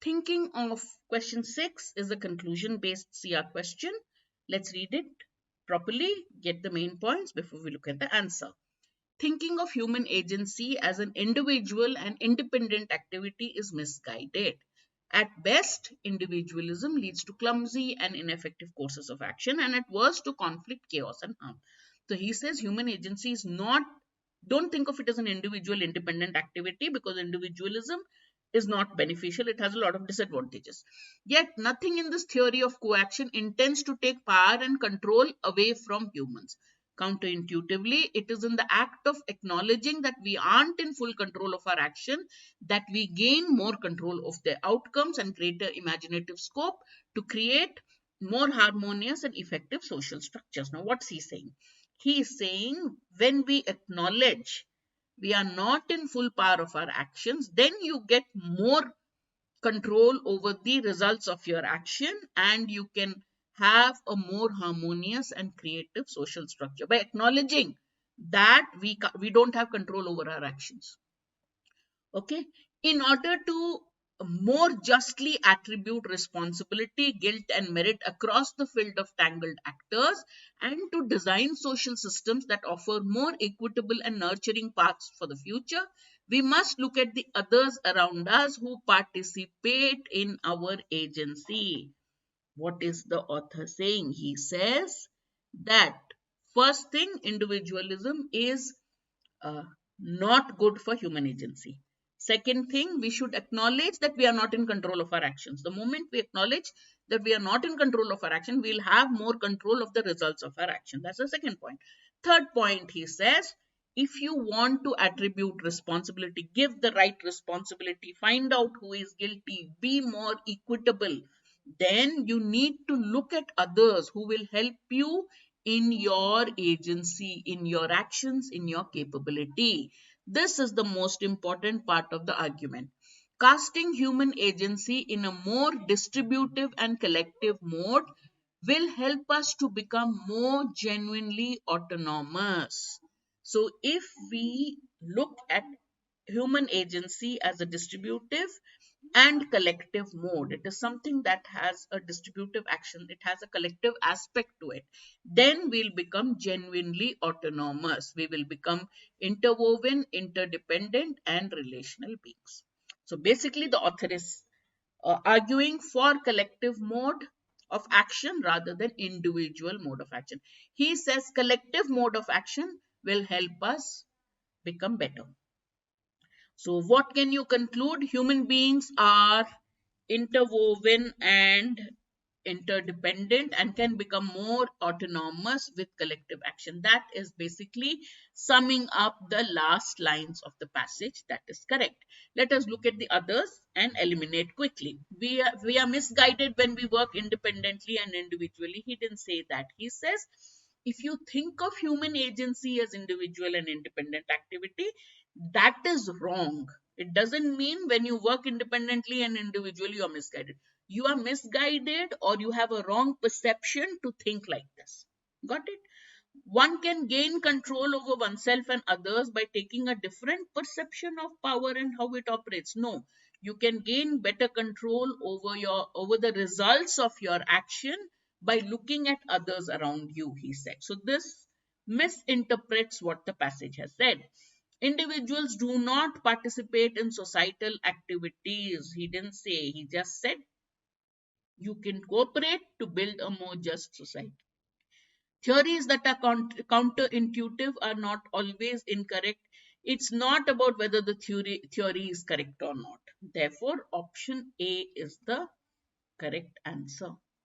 Thinking of question 6 is a conclusion-based CR question. Let's read it properly, get the main points before we look at the answer. Thinking of human agency as an individual and independent activity is misguided. At best, individualism leads to clumsy and ineffective courses of action, and at worst to conflict, chaos, and harm. So he says human agency is not, don't think of it as an individual independent activity, because individualism is not beneficial. It has a lot of disadvantages. Yet nothing in this theory of coaction intends to take power and control away from humans. Counterintuitively, it is in the act of acknowledging that we aren't in full control of our action that we gain more control of their outcomes and greater imaginative scope to create more harmonious and effective social structures. Now, what's he saying? He is saying when we acknowledge we are not in full power of our actions, then you get more control over the results of your action, and you can have a more harmonious and creative social structure by acknowledging that we don't have control over our actions. Okay, in order to more justly attribute responsibility, guilt, and merit across the field of tangled actors, and to design social systems that offer more equitable and nurturing paths for the future, we must look at the others around us who participate in our agency. What is the author saying? He says that first thing, individualism is not good for human agency. Second thing, we should acknowledge that we are not in control of our actions. The moment we acknowledge that we are not in control of our action, we'll have more control of the results of our action. That's the second point. Third point, he says, if you want to attribute responsibility, give the right responsibility, find out who is guilty, be more equitable, then you need to look at others who will help you in your agency, in your actions, in your capability. This is the most important part of the argument. Casting human agency in a more distributive and collective mode will help us to become more genuinely autonomous. So if we look at human agency as a distributive and collective mode, it is something that has a distributive action, it has a collective aspect to it, then we'll become genuinely autonomous. We will become interwoven, interdependent, and relational beings. So basically, the author is arguing for collective mode of action rather than individual mode of action. He says collective mode of action will help us become better. So what can you conclude? Human beings are interwoven and interdependent and can become more autonomous with collective action. That is basically summing up the last lines of the passage. That is correct. Let us look at the others and eliminate quickly. We are misguided when we work independently and individually. He didn't say that. He says if you think of human agency as individual and independent activity, that is wrong. It doesn't mean when you work independently and individually you are misguided. You are misguided or you have a wrong perception to think like this. Got it? One can gain control over oneself and others by taking a different perception of power and how it operates. No, you can gain better control over the results of your action by looking at others around you, he said. So this misinterprets what the passage has said. Individuals do not participate in societal activities. He didn't say, he just said you can cooperate to build a more just society. Theories that are counterintuitive are not always incorrect. It's not about whether the theory is correct or not. Therefore, option A is the correct answer.